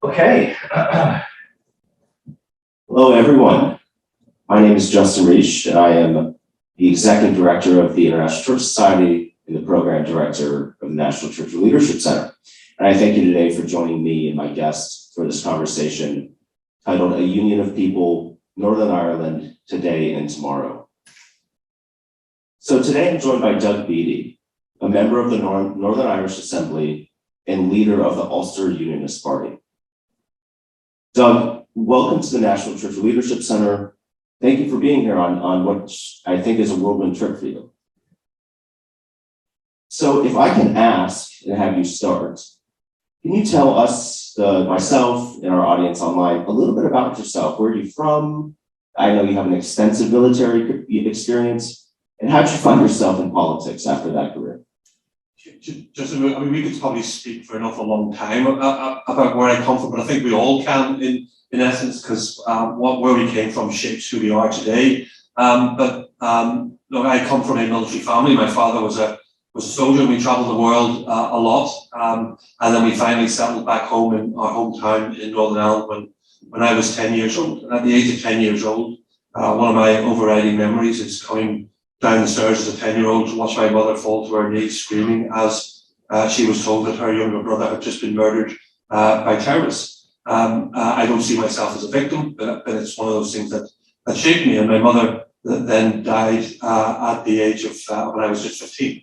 Okay. Hello, everyone. My name is Justin Reash. I am the Executive Director of the International Church Society and the Program Director of the National Churchill Leadership Center. And I thank you today for joining me and my guests for this conversation titled A Union of People, Northern Ireland, Today and Tomorrow. So today I'm joined by Doug Beattie, a member of the Northern Irish Assembly and leader of the Ulster Unionist Party. Doug, welcome to the National Churchill Leadership Center. Thank you for being here on what I think is a whirlwind trip for you. So if I can ask and have you start, can you tell us, myself and our audience online, a little bit about yourself? Where are you from? I know you have an extensive military experience. And how did you find yourself in politics after that career? Just, I mean, we could probably speak for an awful long time about where I come from, but I think we all can in essence, because where we came from shapes who we are today. Look, I come from a military family. My father was a soldier, and we travelled the world a lot. And then we finally settled back home in our hometown in Northern Ireland when I was 10 years old. And at the age of 10 years old, one of my overriding memories is coming down the stairs as a 10-year-old to watch my mother fall to her knees screaming as she was told that her younger brother had just been murdered by terrorists. I don't see myself as a victim, but it's one of those things that shaped me. And my mother then died at the age of when I was just 15.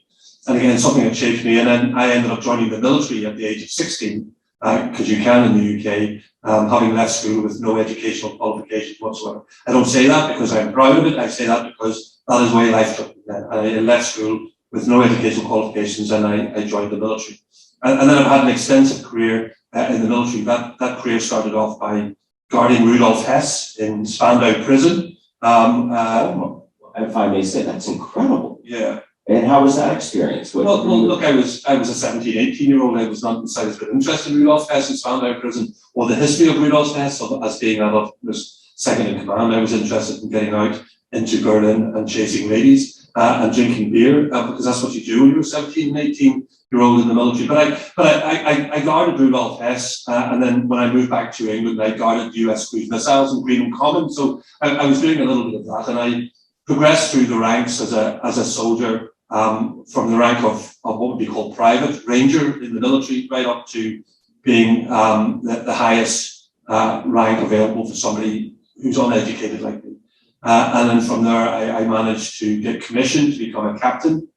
And again, something that shaped me. And then I ended up joining the military at the age of 16, because you can in the UK, having left school with no educational qualification whatsoever. I don't say that because I'm proud of it. I say that because that is the way life took me. I left school with no educational qualifications, and I joined the military. And then I've had an extensive career in the military. That career started off by guarding Rudolf Hess in Spandau prison. If I may say, that's incredible. Yeah. And how was that experience? Well, look, I was a 17, 18-year-old. I was not decided to be interested in Rudolf Hess in Spandau prison or the history of Rudolf Hess as being that of was second in command. I was interested in getting out into Berlin and chasing ladies and drinking beer because that's what you do when you're 17 and 18-year-old in the military. But I guarded Rudolf Hess, and then when I moved back to England, I guarded US cruise missiles in Greenham Common. So I was doing a little bit of that, and I progressed through the ranks as a soldier. From the rank of what would be called private ranger in the military, right up to being the highest rank available for somebody who's uneducated like me. And then from there, I managed to get commissioned to become a captain.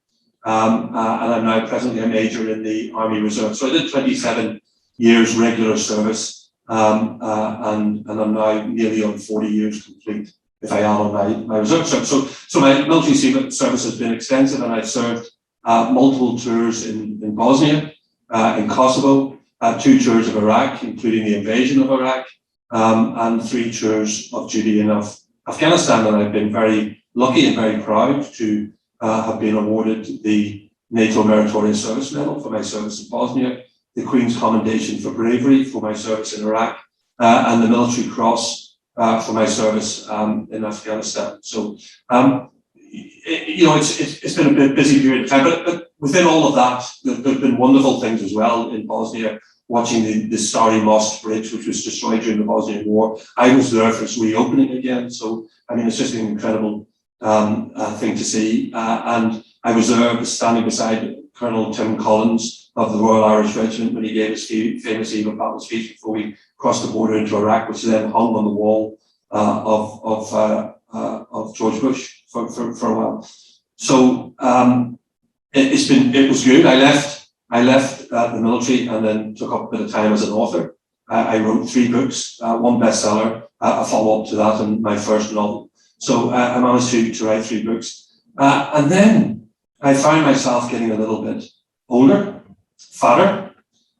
And I'm now presently a major in the Army Reserve. So I did 27 years regular service, and I'm now nearly on 40 years complete, if I add on my reserve service. So my military service has been extensive, and I've served multiple tours in Bosnia, in Kosovo, 2 tours of Iraq, including the invasion of Iraq, and 3 tours of duty in Afghanistan. And I've been very lucky and very proud to have been awarded the NATO Meritorious Service Medal for my service in Bosnia, the Queen's Commendation for Bravery for my service in Iraq, and the Military Cross for my service in Afghanistan. So, it's been a busy period of time, but within all of that, there's been wonderful things as well in Bosnia, watching the Stari Most Bridge, which was destroyed during the Bosnian War. I was there for its reopening again. So, I mean, it's just an incredible thing to see. And I was there standing beside Colonel Tim Collins of the Royal Irish Regiment when he gave his famous Eve of Battle speech before we crossed the border into Iraq, which then hung on the wall of George Bush for a while. So it was good. I left the military and then took up a bit of time as an author. I wrote 3 books, 1 bestseller, a follow-up to that, and my first novel. So I managed to write 3 books. And then I found myself getting a little bit older, fatter.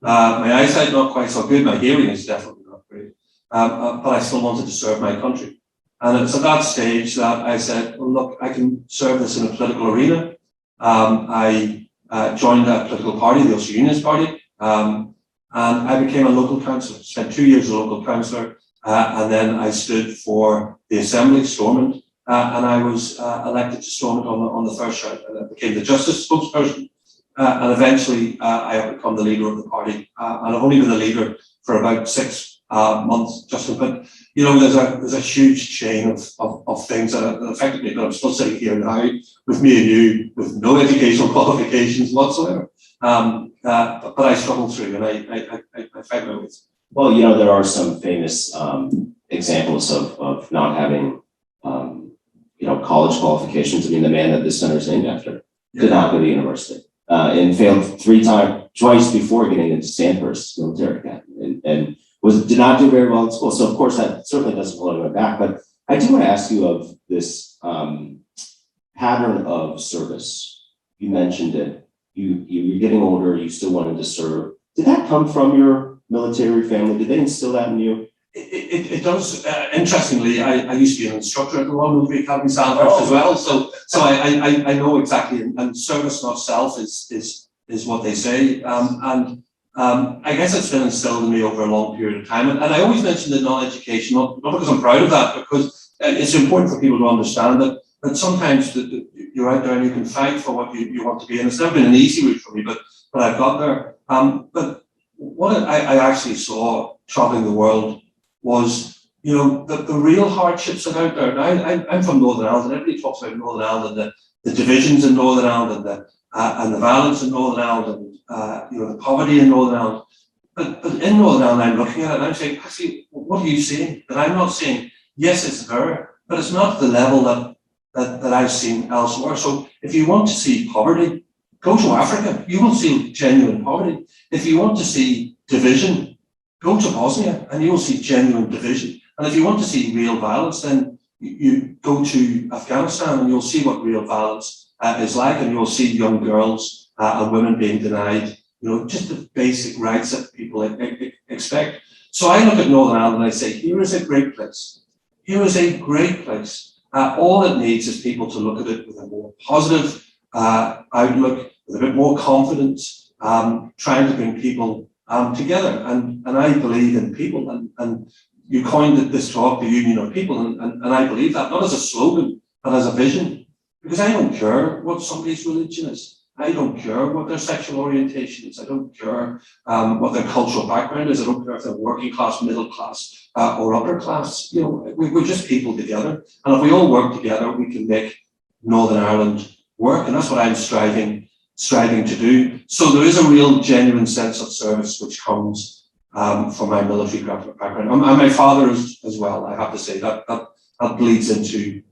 My eyesight not quite so good. My hearing is definitely not great. But I still wanted to serve my country. And it's at that stage that I said, well, look, I can serve this in a political arena. I joined a political party, the Ulster Unionist Party, and I became a local councillor. Spent 2 years as a local councillor, and then I stood for the Assembly, Stormont, and I was elected to Stormont on the first round, and I became the Justice spokesperson, and eventually I have become the leader of the party, and I've only been the leader for about 6 month, Justin. But you know, there's a huge chain of things that affected me. But I'm still sitting here now with me and you, with no educational qualifications whatsoever. But I struggled through, and I found my way. Well, you know, there are some famous examples of not having, you know, college qualifications. I mean, the man that this center is named after did not go to university and failed twice before getting into Sandhurst Military Academy, and did not do very well at school. So of course that certainly doesn't hold anyone back. But I do want to ask you of this pattern of service. You mentioned it. You're getting older. You still wanted to serve. Did that come from your military family? Did they instill that in you? It does. Interestingly, I used to be an instructor at the Royal Military Academy Sandhurst as well, so I know exactly. And service not self is what they say. I guess it's been instilled in me over a long period of time. And I always mention the non-education, not because I'm proud of that, because it's important for people to understand that sometimes you're out there and you can fight for what you want to be. And it's never been an easy route for me, but I've got there. But what I actually saw traveling the world was, you know, the real hardships that are out there. Now, I'm from Northern Ireland, and everybody talks about Northern Ireland and the divisions in Northern Ireland and the violence in Northern Ireland and you know, the poverty in Northern Ireland. But in Northern Ireland, I'm looking at it and I'm saying, actually, what are you seeing that I'm not seeing? Yes, it's there, but it's not the level that I've seen elsewhere. So if you want to see poverty, go to Africa. You will see genuine poverty. If you want to see division, go to Bosnia and you will see genuine division. And if you want to see real violence, then you go to Afghanistan and you'll see what real violence is like, and you'll see young girls and women being denied, you know, just the basic rights that people expect. So I look at Northern Ireland and I say, here is a great place. Here is a great place. All it needs is people to look at it with a more positive outlook, with a bit more confidence, trying to bring people together. And I believe in people, and you coined this talk, the Union of People, and I believe that, not as a slogan, but as a vision. Because I don't care what somebody's religion is. I don't care what their sexual orientation is. I don't care what their cultural background is. I don't care if they're working class, middle class, or upper class. You know, we're just people together. And if we all work together, we can make Northern Ireland work. And that's what I'm striving to do. So there is a real genuine sense of service which comes from my military background. And my father as well, I have to say, that bleeds into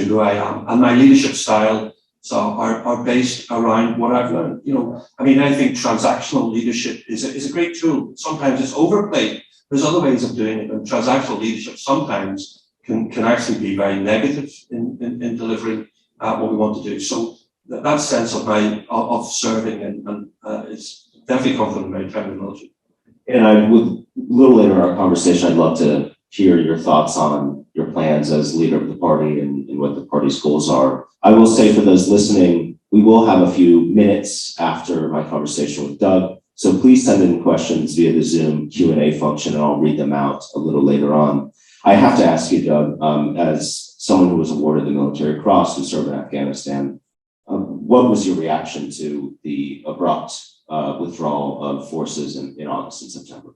who I am. And my leadership style are based around what I've learned. You know, I mean, I think transactional leadership is a great tool. Sometimes it's overplayed. There's other ways of doing it, and transactional leadership sometimes can actually be very negative in delivering what we want to do. So that sense of serving and is definitely come from my time in the military. And a little later in our conversation, I'd love to hear your thoughts on your plans as leader of the party and what the party's goals are. I will say for those listening, we will have a few minutes after my conversation with Doug. So please send in questions via the Zoom Q&A function, and I'll read them out a little later on. I have to ask you, Doug, as someone who was awarded the Military Cross who served in Afghanistan, what was your reaction to the abrupt withdrawal of forces in August and September?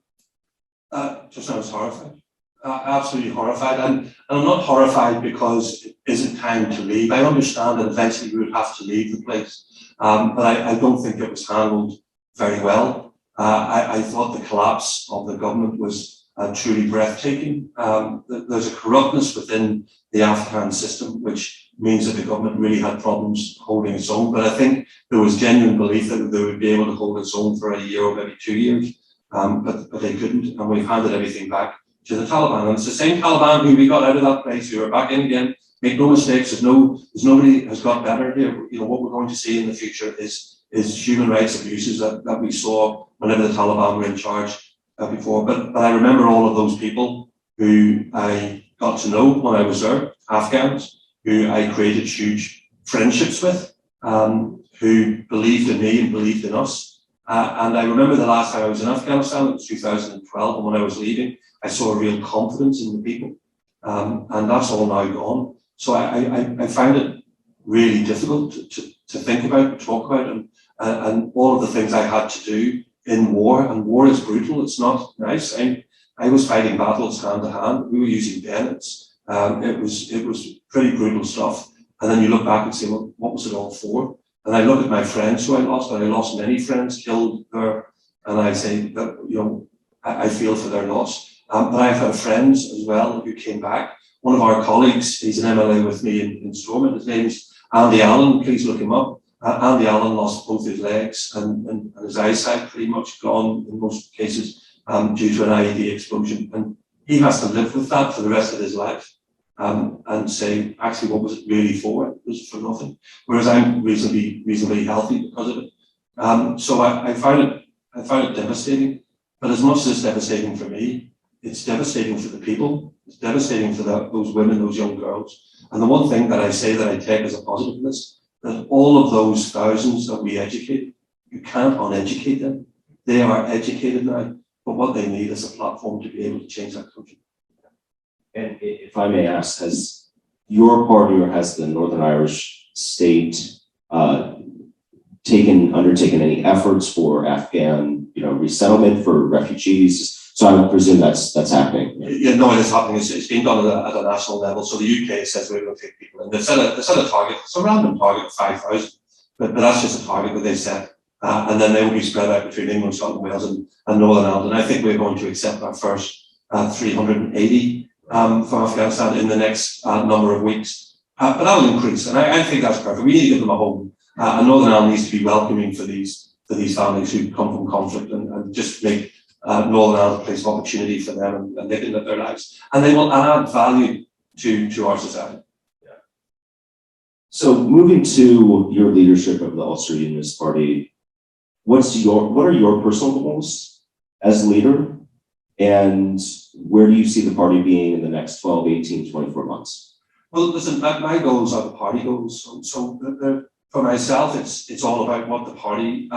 Just I was horrified. Absolutely horrified. And I'm not horrified because it isn't time to leave. I understand that eventually we would have to leave the place. But I don't think it was handled very well. I thought the collapse of the government was truly breathtaking. There's a corruptness within the Afghan system, which means that the government really had problems holding its own. But I think there was genuine belief that they would be able to hold its own for a year or maybe 2 years. But they couldn't, and we've handed everything back to the Taliban. And it's the same Taliban who we got out of that place, who are back in again. Make no mistakes, there's nobody has got better here. You know, what we're going to see in the future is human rights abuses that we saw whenever the Taliban were in charge before. But I remember all of those people who I got to know when I was there, Afghans, who I created huge friendships with, who believed in me and believed in us. And I remember the last time I was in Afghanistan, it was 2012, and when I was leaving, I saw a real confidence in the people, and that's all now gone. So I find it really difficult to think about and talk about, and all of the things I had to do in war, and war is brutal, it's not nice. I was fighting battles hand to hand. We were using bayonets. It was pretty brutal stuff. And then you look back and say, well, what was it all for? And I look at my friends who I lost, and I lost many friends killed there. And I say that, I feel for their loss. But I've had friends as well who came back. One of our colleagues, he's an MLA with me in Stormont, his name's Andy Allen, please look him up. Andy Allen lost both his legs and his eyesight pretty much gone in most cases due to an IED explosion. And he has to live with that for the rest of his life and say, actually, what was it really for? It was for nothing. Whereas I'm reasonably healthy because of it. So I found it devastating. But as much as it's devastating for me, it's devastating for the people. It's devastating for those women, those young girls. And the one thing that I say that I take as a positive in this, that all of those thousands that we educate, you can't uneducate them. They are educated now, but what they need is a platform to be able to change that country. And if I may ask, has your party or has the Northern Irish state undertaken any efforts for Afghan, resettlement for refugees? So I would presume that's happening. Yeah, no, it is happening. It's being done at a national level. So the UK says we're going to take people in. They've set a target. It's a random target of 5,000, but that's just a target that they've set. And then they will be spread out between England, Scotland, Wales, and Northern Ireland. And I think we're going to accept our first 380 from Afghanistan in the next number of weeks. But that will increase, and I think that's perfect. We need to give them a home. And Northern Ireland needs to be welcoming for these families who come from conflict and just make Northern Ireland a place of opportunity for them and they can live their lives. And they will add value to our society. Yeah. So moving to your leadership of the Ulster Unionist Party, what are your personal goals as leader? And where do you see the party being in the next 12, 18, 24 months? Well, listen, my goals are the party goals. So for myself, it's all about what the party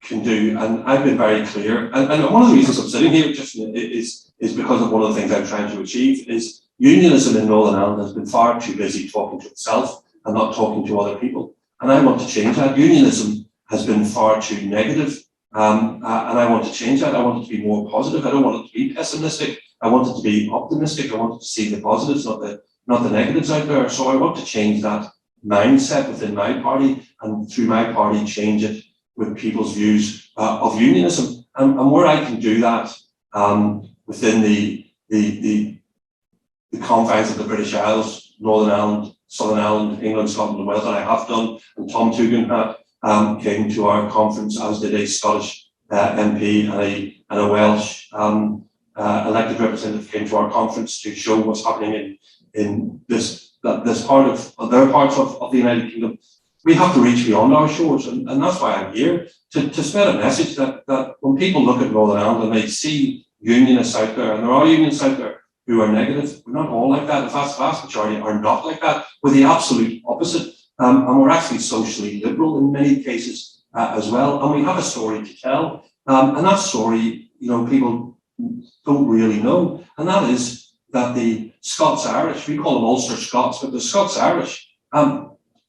can do, and I've been very clear. And one of the reasons I'm sitting here just is because of one of the things I'm trying to achieve is unionism in Northern Ireland has been far too busy talking to itself and not talking to other people. And I want to change that. Unionism has been far too negative, and I want to change that. I want it to be more positive. I don't want it to be pessimistic. I want it to be optimistic. I want it to see the positives, not the negatives out there. So I want to change that mindset within my party, and through my party change it with people's views of unionism, and where I can do that within the confines of the British Isles, Northern Ireland, Southern Ireland, England, Scotland and Wales, and I have done, and Tom Tugendhat came to our conference, as did a Scottish MP and a Welsh elected representative came to our conference to show what's happening in this part of their parts of the United Kingdom. We have to reach beyond our shores, and that's why I'm here, to spread a message that when people look at Northern Ireland and they see unionists out there, and there are unionists out there who are negative, we're not all like that. The vast majority are not like that. We're the absolute opposite, and we're actually socially liberal in many cases as well, and we have a story to tell, and that story, people don't really know, and that is that the Scots-Irish, we call them Ulster Scots, but the Scots-Irish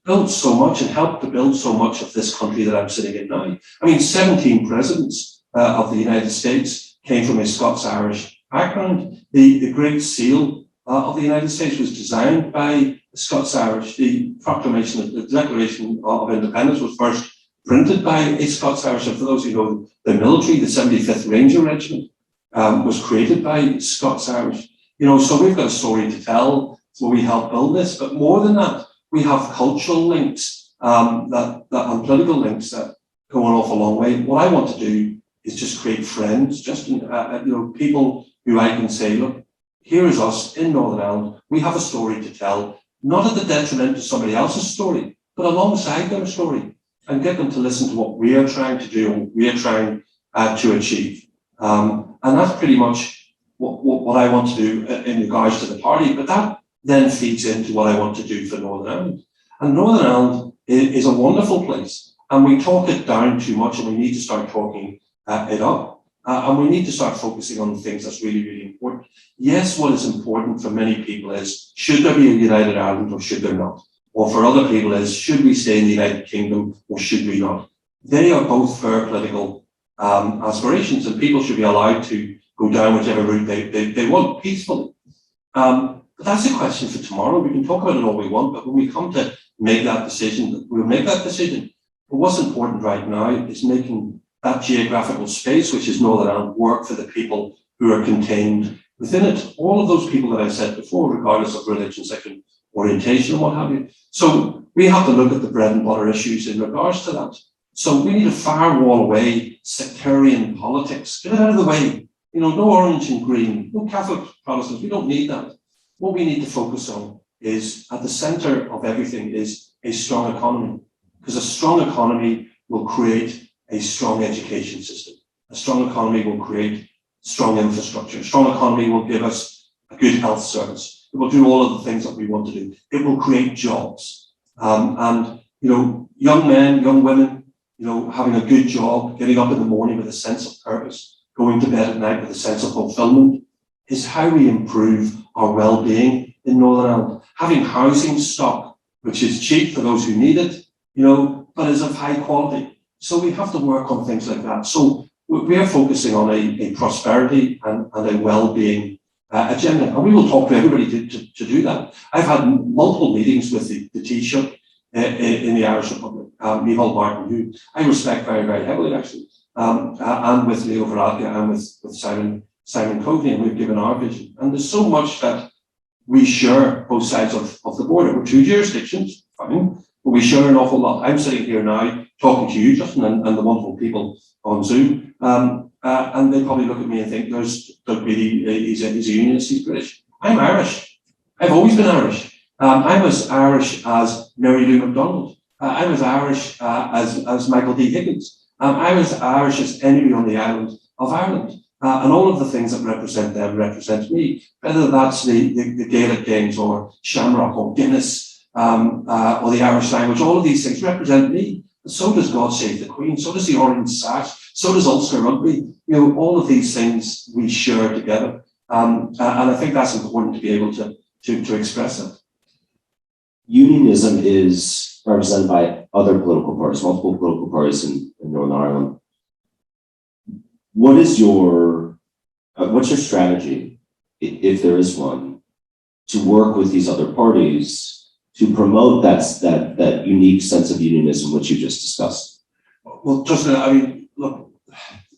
built so much and helped to build so much of this country that I'm sitting in now. I mean, 17 presidents of the United States came from a Scots-Irish background. The Great Seal of the United States was designed by the Scots-Irish. The proclamation, the Declaration of Independence was first printed by a Scots-Irish. And for those who know the military, the 75th Ranger Regiment was created by Scots-Irish. So we've got a story to tell where we helped build this, but more than that, we have cultural links and political links that go an awful long way. What I want to do is just create friends, people who I can say, look, here is us in Northern Ireland. We have a story to tell, not at the detriment of somebody else's story, but alongside their story, and get them to listen to what we are trying to do and we are trying to achieve. And that's pretty much what I want to do in regards to the party. But that then feeds into what I want to do for Northern Ireland. And Northern Ireland is a wonderful place, and we talk it down too much, and we need to start talking it up, and we need to start focusing on the things that's really, really important. Yes, what is important for many people is, should there be a United Ireland or should there not? Or for other people is, should we stay in the United Kingdom or should we not? They are both fair political aspirations, and people should be allowed to go down whichever route they want peacefully. But that's a question for tomorrow. We can talk about it all we want, but when we come to make that decision, we'll make that decision. But what's important right now is making that geographical space, which is Northern Ireland, work for the people who are contained within it. All of those people that I said before, regardless of religion, sexual orientation, and what have you. So we have to look at the bread and butter issues in regards to that. So we need to firewall away sectarian politics. Get it out of the way. You know, no orange and green, no Catholic Protestants. We don't need that. What we need to focus on is, at the center of everything, is a strong economy. Because a strong economy will create a strong education system. A strong economy will create strong infrastructure. A strong economy will give us a good health service. It will do all of the things that we want to do. It will create jobs. And, you know, young men, young women, you know, having a good job, getting up in the morning with a sense of purpose, going to bed at night with a sense of fulfillment, is how we improve our well-being in Northern Ireland. Having housing stock, which is cheap for those who need it, you know, but is of high quality. So we have to work on things like that. So we are focusing on a prosperity and a well-being agenda. And we will talk to everybody to do that. I've had multiple meetings with the Taoiseach in the Irish Republic, Micheál Martin, who I respect very, very heavily, actually, and with Leo Varadkar and with Simon Coveney, and we've given our vision. And there's so much that we share both sides of the border. We're two jurisdictions, fine, but we share an awful lot. I'm sitting here now talking to you, Justin, and the wonderful people on Zoom, and they probably look at me and think, there's Doug Beattie, he's a unionist, he's British. I'm Irish. I've always been Irish. I'm as Irish as Mary Lou MacDonald. I'm as Irish as Michael D. Higgins. I'm as Irish as anybody on the island of Ireland. And all of the things that represent them represent me, whether that's the Gaelic Games or Shamrock or Guinness or the Irish language. All of these things represent me. And so does God Save the Queen, so does the Orange Sash, so does Ulster Rugby. You know, all of these things we share together. And I think that's important to be able to express it. Unionism is represented by other political parties, multiple political parties in Northern Ireland. What is what's your strategy, if there is one, to work with these other parties to promote that unique sense of unionism which you just discussed? Well, Justin, I mean, look,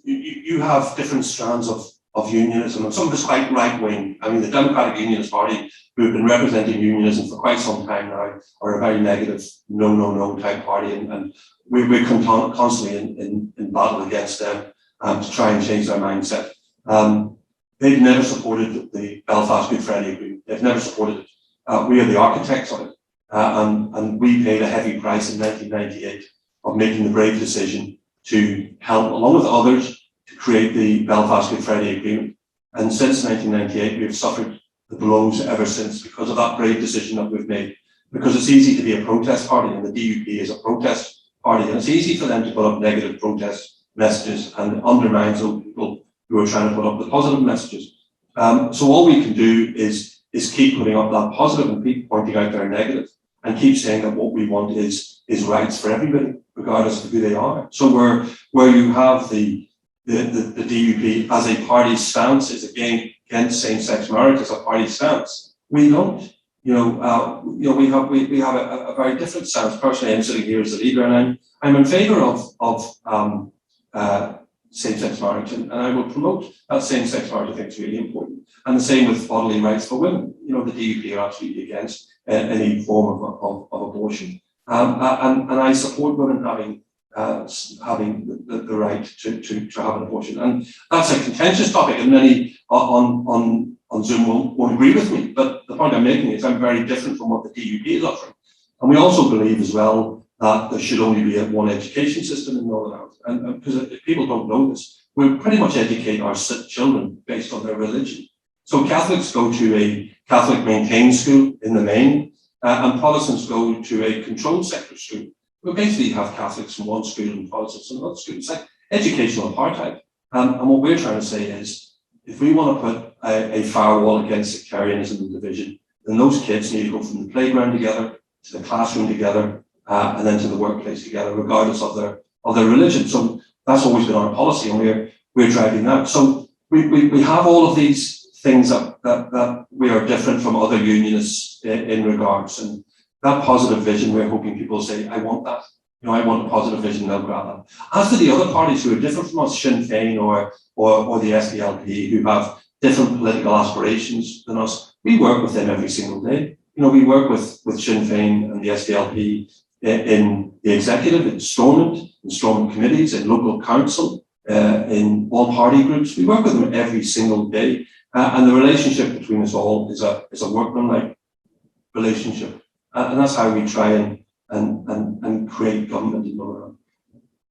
you have different strands of unionism, and some of it's quite right-wing. I mean, the Democratic Unionist Party, who have been representing unionism for quite some time now, are a very negative, no type party, and we're constantly in battle against them to try and change their mindset. They've never supported the Belfast Good Friday Agreement. They've never supported it. We are the architects of it, and we paid a heavy price in 1998 of making the brave decision to help, along with others, to create the Belfast Good Friday Agreement. And since 1998, we have suffered the blows ever since because of that brave decision that we've made. Because it's easy to be a protest party, and the DUP is a protest party, and it's easy for them to put up negative protest messages and undermine those people who are trying to put up the positive messages. So all we can do is keep putting up that positive and keep pointing out their negative, and keep saying that what we want is rights for everybody, regardless of who they are. So where you have the DUP as a party stance is against same-sex marriage as a party stance. We don't. We have a very different stance. Personally, I'm sitting here as a leader, and I'm in favour of same-sex marriage, and I will promote that same-sex marriage. I think it's really important. And the same with bodily rights for women. You know, the DUP are absolutely against any form of abortion, and I support women having the right to have an abortion. And that's a contentious topic, and many on Zoom won't agree with me. But the point I'm making is I'm very different from what the DUP is offering. And we also believe as well that there should only be one education system in Northern Ireland. And because if people don't know this, we pretty much educate our children based on their religion. So Catholics go to a Catholic maintained school in the main, and Protestants go to a controlled sector school. We basically have Catholics in one school and Protestants in another school. It's like educational apartheid. And what we're trying to say is, if we want to put a firewall against sectarianism and division, then those kids need to go from the playground together, to the classroom together, and then to the workplace together, regardless of their religion. So that's always been our policy, and we're driving that. So we have all of these things that we are different from other unionists in regards, and that positive vision, we're hoping people say, I want that. You know, I want a positive vision, they'll grab that. As for the other parties who are different from us, Sinn Féin or the SDLP, who have different political aspirations than us, we work with them every single day. You know, we work with Sinn Féin and the SDLP in the executive, in Stormont committees, in local council, in all party groups. We work with them every single day. And the relationship between us all is a workmanlike relationship. And that's how we try and create government in Northern Ireland.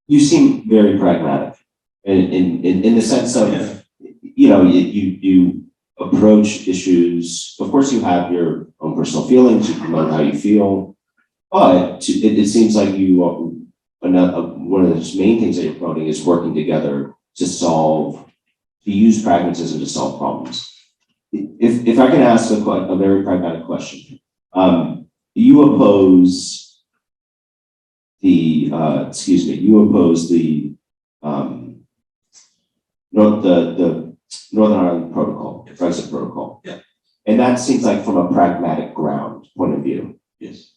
You seem very pragmatic in the sense of, you know, you approach issues. Of course, you have your own personal feelings, you promote how you feel, but it seems like you, one of the main things that you're promoting is working together to use pragmatism to solve problems. If I can ask a very pragmatic question, you oppose the Northern Ireland Protocol, Brexit Protocol. Yeah. And that seems like from a pragmatic ground point of view. Yes.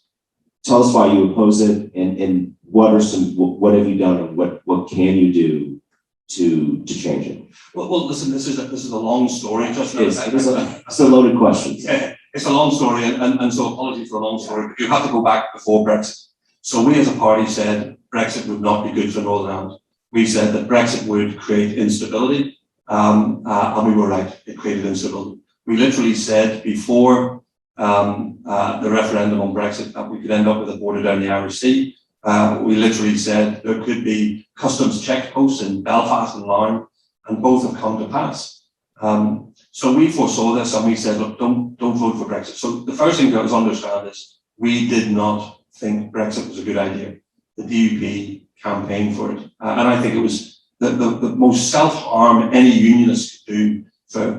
Tell us why you oppose it, and what have you done, and what can you do to change it? Well, listen, this is a long story. It's a loaded question. Yeah, it's a long story, and so apologies for a long story, but you have to go back before Brexit. So we as a party said Brexit would not be good for Northern Ireland. We said that Brexit would create instability, and we were right, it created instability. We literally said before the referendum on Brexit that we could end up with a border down the Irish Sea. We literally said there could be customs checkposts in Belfast and Larne, and both have come to pass. So we foresaw this, and we said, look, don't vote for Brexit. So the first thing to understand is we did not think Brexit was a good idea. The DUP campaigned for it, and I think it was the most self-harm any unionist could do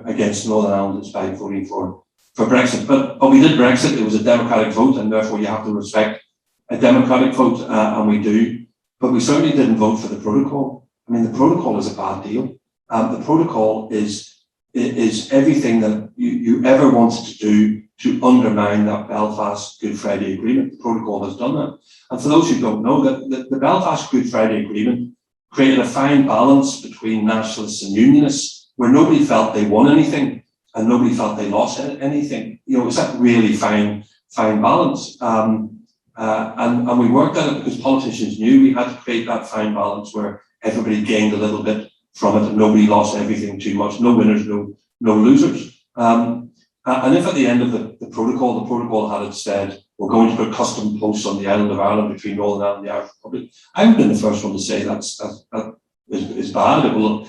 against Northern Ireland is by voting for Brexit. But we did Brexit. It was a democratic vote, and therefore you have to respect a democratic vote, and we do. But we certainly didn't vote for the protocol. I mean, the protocol is a bad deal. The protocol is everything that you ever wanted to do to undermine that Belfast Good Friday Agreement. The protocol has done that. And for those who don't know, the Belfast Good Friday Agreement created a fine balance between nationalists and unionists, where nobody felt they won anything and nobody felt they lost anything. You know, it's that really fine balance. And we worked at it because politicians knew we had to create that fine balance where everybody gained a little bit from it and nobody lost everything too much. No winners, no losers. And if at the end of the protocol had it said, we're going to put custom posts on the island of Ireland between Northern Ireland and the Irish Republic, I would have been the first one to say that is bad. It will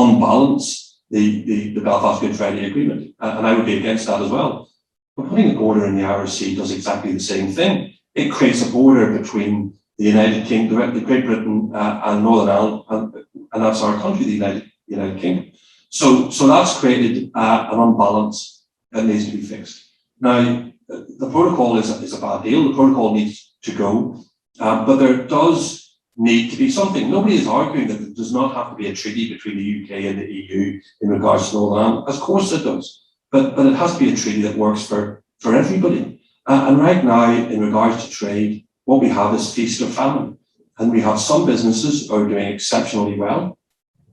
unbalance the Belfast Good Friday Agreement, and I would be against that as well. But putting a border in the Irish Sea does exactly the same thing. It creates a border between the United Kingdom, the Great Britain, and Northern Ireland, and that's our country, the United Kingdom. So that's created an unbalance that needs to be fixed. Now, the protocol is a bad deal. The protocol needs to go, but there does need to be something. Nobody is arguing that there does not have to be a treaty between the UK and the EU in regards to Northern Ireland. Of course it does, but it has to be a treaty that works for everybody. And right now, in regards to trade, what we have is feast or famine. And we have some businesses who are doing exceptionally well.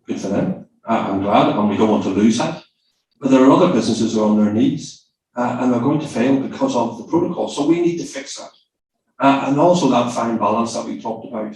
Good for them. I'm glad, and we don't want to lose that. But there are other businesses who are on their knees, and they're going to fail because of the protocol. So we need to fix that. And also that fine balance that we talked about,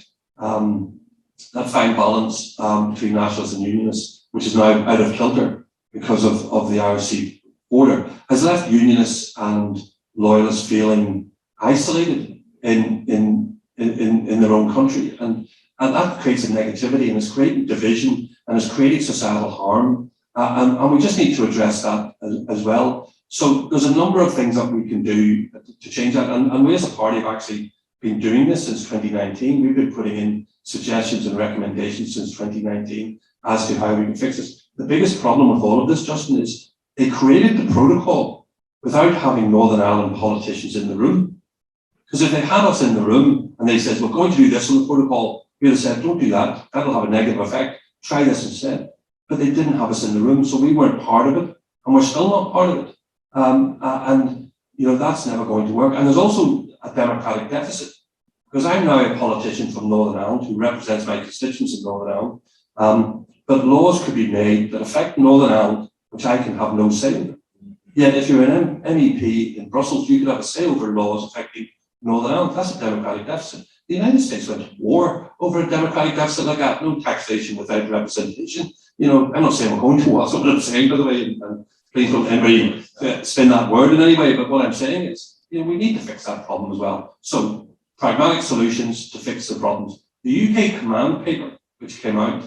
that fine balance between nationalists and unionists, which is now out of kilter because of the Irish Sea border, has left unionists and loyalists feeling isolated in their own country, and that creates a negativity, and it's creating division, and it's creating societal harm, and we just need to address that as well. So there's a number of things that we can do to change that, and we as a party have actually been doing this since 2019. We've been putting in suggestions and recommendations since 2019 as to how we can fix this. The biggest problem with all of this, Justin, is they created the protocol without having Northern Ireland politicians in the room. Because if they had us in the room and they said, we're going to do this on the protocol, we'd have said, don't do that. That'll have a negative effect. Try this instead. but they didn't have us in the room, so we weren't part of it, and we're still not part of it. And that's never going to work. And there's also a democratic deficit, because I'm now a politician from Northern Ireland who represents my constituents in Northern Ireland. But laws could be made that affect Northern Ireland, which I can have no say in. Yet if you're an MEP in Brussels, you could have a say over laws affecting Northern Ireland. That's a democratic deficit. The United States went to war over a democratic deficit like that. No taxation without representation. I'm not saying we're going to war, that's what I'm saying, by the way, and please don't anybody spin that word in any way, but what I'm saying is, we need to fix that problem as well. So, pragmatic solutions to fix the problems. The UK command paper, which came out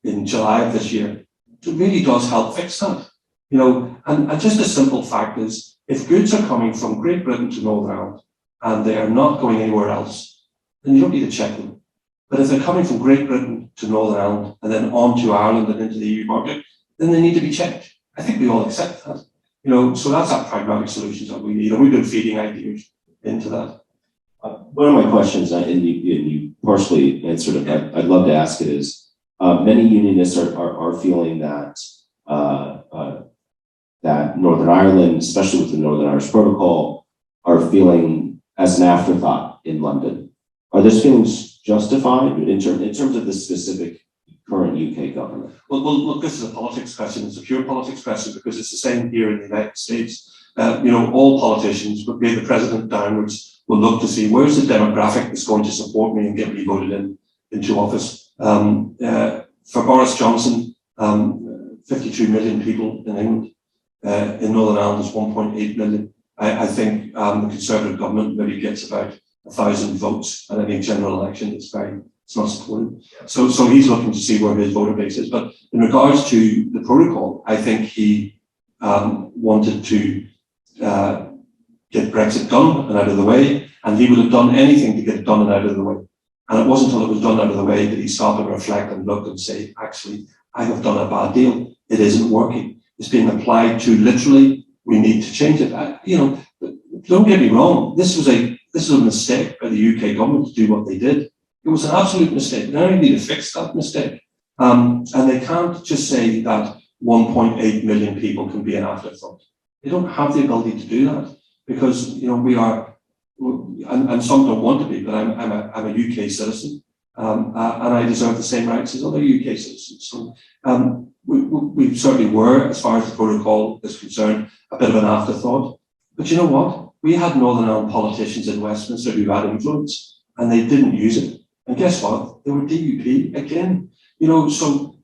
in July of this year, it really does help fix that. And just a simple fact is, if goods are coming from Great Britain to Northern Ireland and they are not going anywhere else, then you don't need to check them. But if they're coming from Great Britain to Northern Ireland and then on to Ireland and into the EU market, then they need to be checked. I think we all accept that. So that's our pragmatic solutions that we need, and we've been feeding ideas into that. One of my questions, and you partially answered it, but I'd love to ask it is, many unionists are feeling that that Northern Ireland, especially with the Northern Irish Protocol, are feeling as an afterthought in London. Are those feelings justified in terms of the specific current UK government? Well, look, this is a politics question. It's a pure politics question because it's the same here in the United States. All politicians, but be the president downwards, will look to see where's the demographic that's going to support me and get me voted into office. For Boris Johnson, 52 million people in England. In Northern Ireland is 1.8 million. I think the Conservative government maybe gets about 1,000 votes at any general election. It's not supported. So he's looking to see where his voter base is. But in regards to the protocol, I think he wanted to get Brexit done and out of the way, and he would have done anything to get it done and out of the way. And it wasn't until it was done out of the way that he stopped and reflect and look and say, actually, I have done a bad deal. It isn't working. It's being applied too literally. We need to change it. Don't get me wrong. This was a mistake by the UK government to do what they did. It was an absolute mistake. Now we need to fix that mistake. And they can't just say that 1.8 million people can be an afterthought. They don't have the ability to do that because we are, and some don't want to be, but I'm a UK citizen, and I deserve the same rights as other UK citizens. So we certainly were, as far as the protocol is concerned, a bit of an afterthought. But you know what? We had Northern Ireland politicians in Westminster who had influence, and they didn't use it. And guess what? They were DUP again. So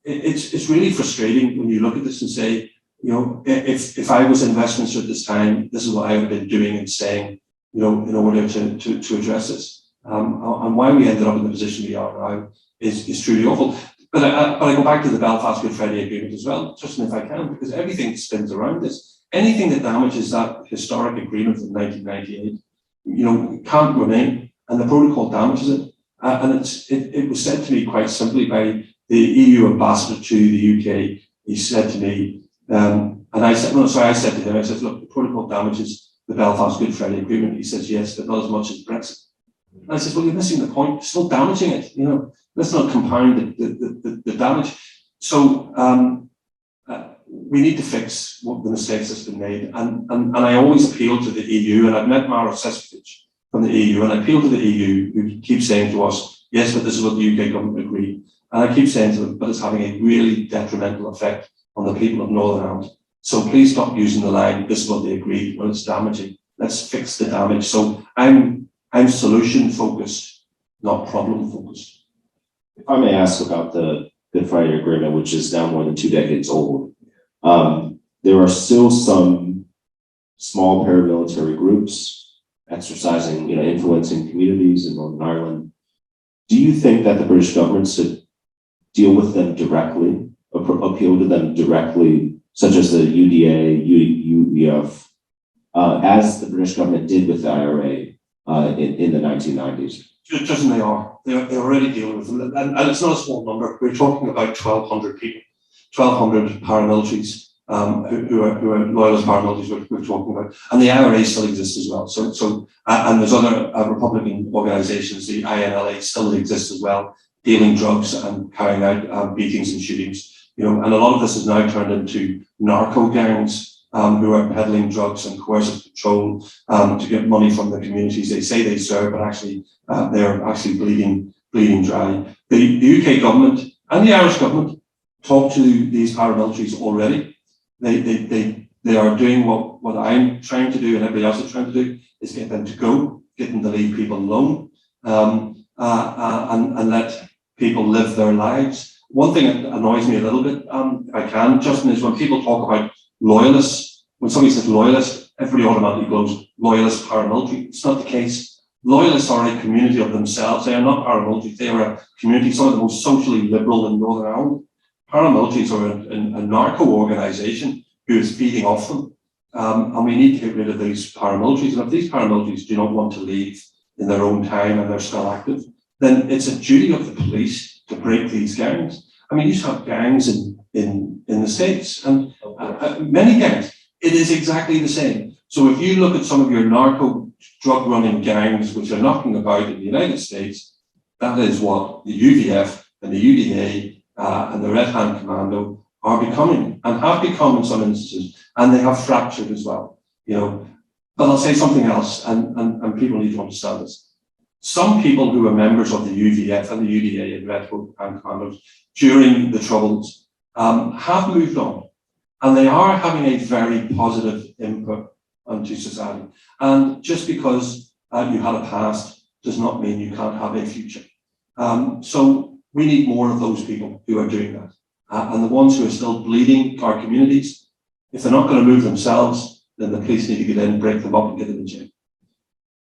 it's really frustrating when you look at this and say, if I was in Westminster at this time, this is what I would have been doing and saying, in order to address this. And why we ended up in the position we are now is truly awful. But I go back to the Belfast Good Friday Agreement as well, just if I can, because everything spins around this. Anything that damages that historic agreement from 1998, can't remain, and the protocol damages it. And it was said to me quite simply by the EU ambassador to the UK. He said to me, and I said to him, I said, look, the protocol damages the Belfast Good Friday Agreement. He says, yes, but not as much as Brexit. And I said, well, you're missing the point. You're still damaging it. Let's not compound the damage. So we need to fix the mistakes that's been made. And I always appeal to the EU, and I've met Mara Sescovic from the EU, and I appeal to the EU who keep saying to us, yes, but this is what the UK government agreed. And I keep saying to them, but it's having a really detrimental effect on the people of Northern Ireland. So please stop using the line, this is what they agreed, when it's damaging. Let's fix the damage. So I'm solution focused, not problem focused. If I may ask about the Good Friday Agreement, which is now more than 2 decades old, there are still some small paramilitary groups exercising, influence in communities in Northern Ireland. Do you think that the British government should deal with them directly, appeal to them directly, such as the UDA, UEF, as the British government did with the IRA in the 1990s? Just as they are. They're already dealing with them. And it's not a small number. We're talking about 1,200 people, 1,200 paramilitaries who are loyalist paramilitaries we're talking about. And the IRA still exists as well. So and there's other Republican organizations, the INLA still exists as well. dealing drugs and carrying out beatings and shootings. You know, and a lot of this has now turned into narco gangs who are peddling drugs and coercive control to get money from the communities they say they serve, but actually they're actually bleeding dry. The UK government and the Irish government talk to these paramilitaries already. They are doing what I'm trying to do and everybody else is trying to do, is get them to go, get them to leave people alone, and let people live their lives. One thing that annoys me a little bit, if I can, Justin, is when people talk about loyalists. When somebody says loyalist, everybody automatically goes loyalist paramilitary. It's not the case. Loyalists are a community of themselves. They are not paramilitary. They are a community, some of the most socially liberal in Northern Ireland. Paramilitaries are a narco organisation who is feeding off them. And we need to get rid of these paramilitaries. And if these paramilitaries do not want to leave in their own time and they're still active, then it's a duty of the police to break these gangs. I mean, you used to have gangs in the States, and many gangs. It is exactly the same. So if you look at some of your narco drug running gangs which are knocking about in the United States, that is what the UVF and the UDA and the Red Hand Commando are becoming, and have become in some instances, and they have fractured as well. You know, but I'll say something else, and people need to understand this. Some people who are members of the UVF and the UDA and Red Hand Commandos during the Troubles have moved on. And they are having a very positive input onto society. And just because you had a past does not mean you can't have a future. So we need more of those people who are doing that. And the ones who are still bleeding our communities, if they're not going to move themselves, then the police need to get in, break them up and get them in jail.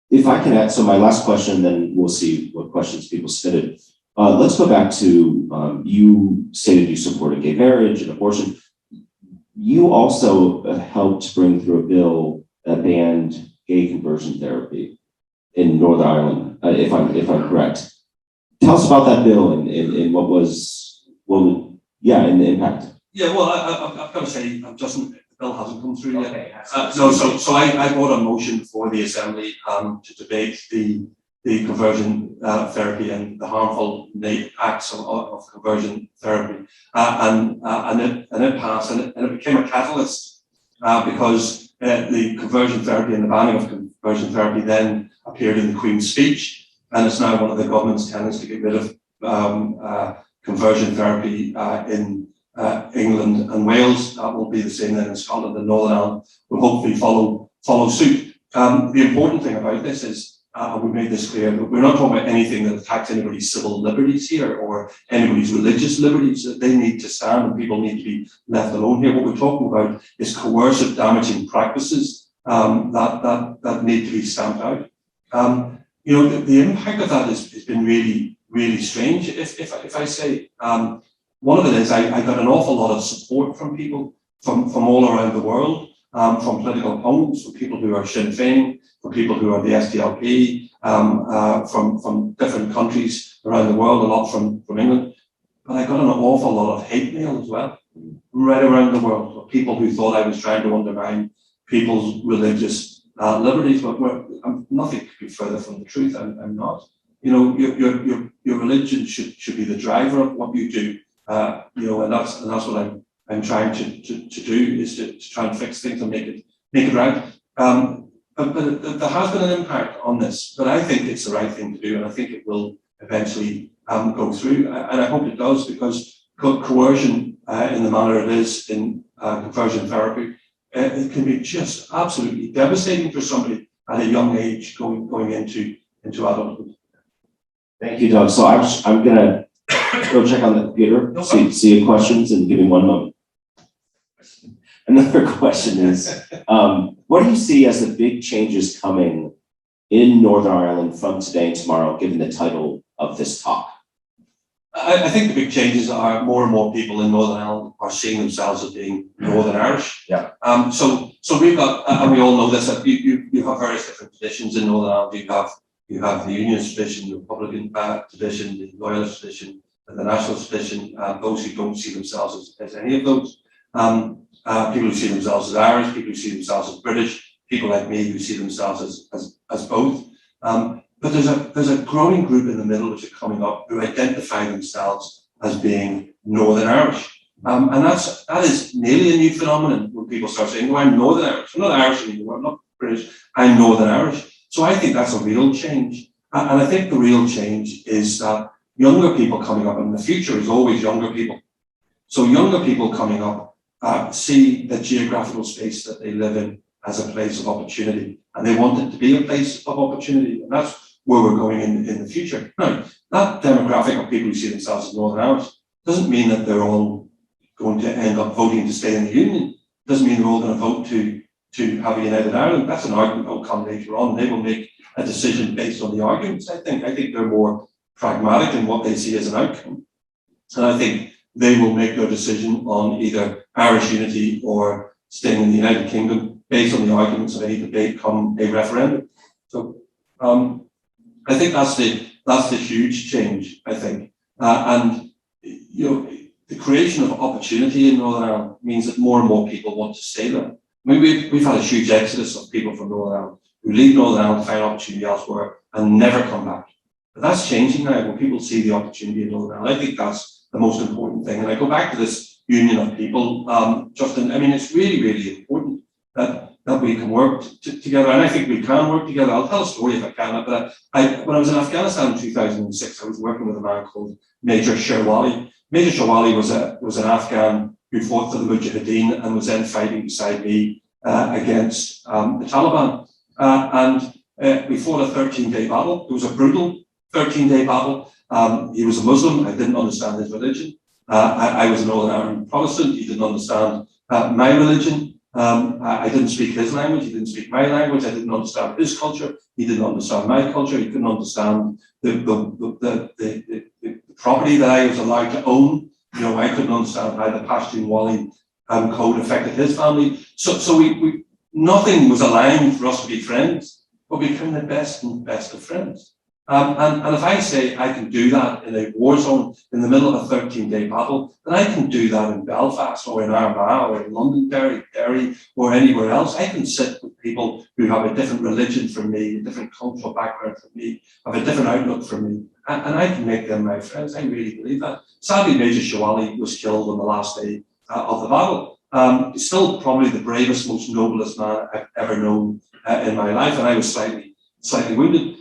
If I can add, so my last question, then we'll see what questions people submitted. Let's go back to, you stated you supported gay marriage and abortion. You also helped bring through a bill that banned gay conversion therapy in Northern Ireland, if I'm correct. Tell us about that bill and what was, and the impact. Yeah, well, I've got to say, Justin, the bill hasn't come through yet. Okay. So I brought a motion for the Assembly to debate the conversion therapy and the harmful acts of conversion therapy, and it passed, and it became a catalyst because the conversion therapy and the banning of conversion therapy then appeared in the Queen's speech, and it's now one of the government's tenets to get rid of conversion therapy in England and Wales. That will be the same then in Scotland, and Northern Ireland will hopefully follow suit. The important thing about this is, we made this clear, that we're not talking about anything that attacks anybody's civil liberties here or anybody's religious liberties. That they need to stand and people need to be left alone here. What we're talking about is coercive, damaging practices that need to be stamped out. You know, the impact of that has been really, really strange. If I say, one of it is I got an awful lot of support from people from all around the world, from political opponents, from people who are Sinn Féin, from people who are the SDLP, from different countries around the world, a lot from England. But I got an awful lot of hate mail as well, right around the world, of people who thought I was trying to undermine people's religious liberties. But nothing could be further from the truth. I'm not. You know, your religion should be the driver of what you do. You know, and that's what I'm trying to do, is to try and fix things and make it right. But there has been an impact on this, but I think it's the right thing to do, and I think it will eventually go through, and I hope it does, because coercion in the manner it is in conversion therapy, it can be just absolutely devastating for somebody at a young age going into adulthood. Thank you, Doug. So I'm gonna go check on the computer, see your questions, and give me one moment. Another question is, what do you see as the big changes coming in Northern Ireland from today and tomorrow, given the title of this talk? I think the big changes are more and more people in Northern Ireland are seeing themselves as being Northern Irish. Yeah. So we've got, and we all know this, that you have various different traditions in Northern Ireland. You have the Unionist tradition, the Republican tradition, the Loyalist tradition, and the Nationalist tradition. Those who don't see themselves as any of those. People who see themselves as Irish, people who see themselves as British, people like me who see themselves as both. but there's a growing group in the middle which are coming up who identify themselves as being Northern Irish. And that is nearly a new phenomenon when people start saying, "Oh, I'm Northern Irish. I'm not Irish anymore. I'm not British. I'm Northern Irish." So I think that's a real change. And I think the real change is that younger people coming up, and the future is always younger people. So younger people coming up see the geographical space that they live in as a place of opportunity, and they want it to be a place of opportunity, and that's where we're going in the future. Now, that demographic of people who see themselves as Northern Irish doesn't mean that they're all going to end up voting to stay in the Union. Doesn't mean they're all going to vote to have a United Ireland. That's an argument that will come later on. They will make a decision based on the arguments. I think they're more pragmatic in what they see as an outcome, and I think they will make their decision on either Irish unity or staying in the United Kingdom based on the arguments of any debate come a referendum. So I think that's the huge change. I think, and the creation of opportunity in Northern Ireland means that more and more people want to stay there. I mean, we've had a huge exodus of people from Northern Ireland who leave Northern Ireland to find opportunity elsewhere and never come back. But that's changing now when people see the opportunity in Northern Ireland. I think that's the most important thing. And I go back to this union of people, Justin. I mean, it's really, really important that we can work together. And I think we can work together. I'll tell a story if I can. But when I was in Afghanistan in 2006, I was working with a man called Major Sherwali. Major Sherwali was an Afghan who fought for the Mujahideen and was then fighting beside me against the Taliban. And we fought a 13-day battle. It was a brutal 13-day battle. He was a Muslim. I didn't understand his religion. I was an Northern Ireland Protestant. He didn't understand my religion. I didn't speak his language. He didn't speak my language. I didn't understand his culture. He didn't understand my culture. He couldn't understand the property that I was allowed to own. I couldn't understand how the Pashtun-Wali code affected his family. So we nothing was aligned for us to be friends, but we became the best of friends. And if I say I can do that in a war zone in the middle of a 13-day battle, then I can do that in Belfast or in Armagh or in Londonderry or anywhere else. I can sit with people who have a different religion from me, a different cultural background from me, have a different outlook from me, and I can make them my friends. I really believe that. Sadly, Major Sherwali was killed on the last day of the battle. He's still probably the bravest, most noblest man I've ever known in my life, and I was slightly wounded.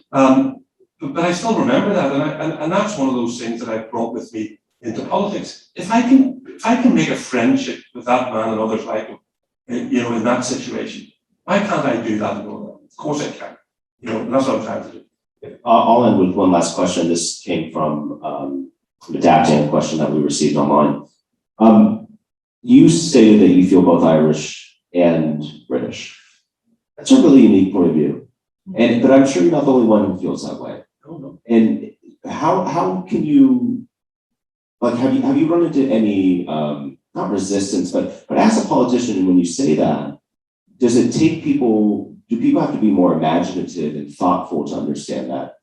But I still remember that, and that's one of those things that I've brought with me into politics. If I can make a friendship with that man and others like him, in that situation, why can't I do that in Northern Ireland? Of course I can. And that's what I'm trying to do. I'll end with one last question. This came from adapting a question that we received online. You stated that you feel both Irish and British. That's a really unique point of view, but I'm sure you're not the only one who feels that way. No. And how can you, have you run into any not resistance, but as a politician, when you say that, does it take people? Do people have to be more imaginative and thoughtful to understand that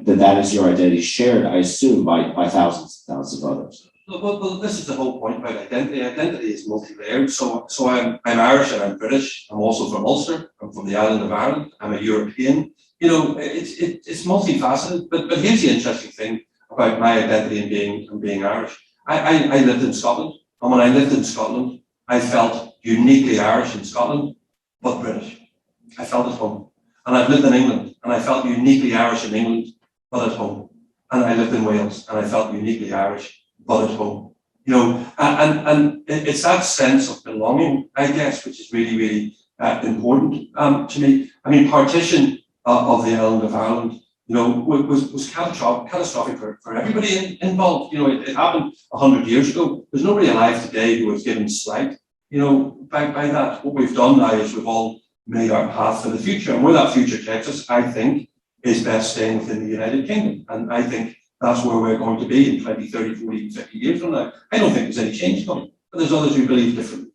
that is your identity, shared, I assume, by thousands and thousands of others? Well, this is the whole point about identity. Identity is multi-layered. So I'm Irish and I'm British. I'm also from Ulster. I'm from the island of Ireland. I'm a European. It's multifaceted. But here's the interesting thing about my identity and being Irish. I lived in Scotland, and when I lived in Scotland, I felt uniquely Irish in Scotland, but British. I felt at home. And I've lived in England, and I felt uniquely Irish in England, but at home. And I lived in Wales, and I felt uniquely Irish, but at home. And it's that sense of belonging, I guess, which is really, really important to me. I mean, partition of the island of Ireland, was catastrophic for everybody involved. It happened 100 years ago. There's nobody alive today who was given slight, by that. What we've done now is we've all made our path for the future. And where that future takes us, I think, is best staying within the United Kingdom. And I think that's where we're going to be in 20, 30, 40, 50 years from now. I don't think there's any change coming, but there's others who believe differently.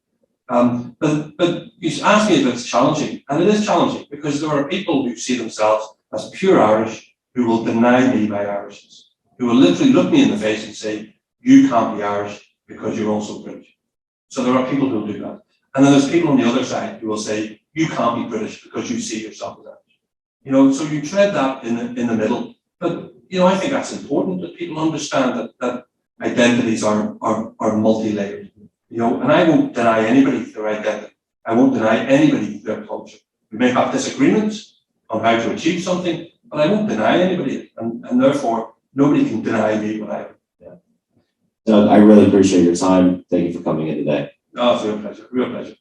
But you ask me if it's challenging, and it is challenging because there are people who see themselves as pure Irish who will deny me my Irishness, who will literally look me in the face and say, you can't be Irish because you're also British. So there are people who will do that. And then there's people on the other side who will say, you can't be British because you see yourself as Irish. You know, so you tread that in the middle. But, you know, I think that's important that people understand that identities are multi-layered. You know, and I won't deny anybody their identity. I won't deny anybody their culture. We may have disagreements on how to achieve something, but I won't deny anybody it. And therefore, nobody can deny me what I am. Yeah. Doug, I really appreciate your time. Thank you for coming in today. Oh, it's a real pleasure. Real pleasure.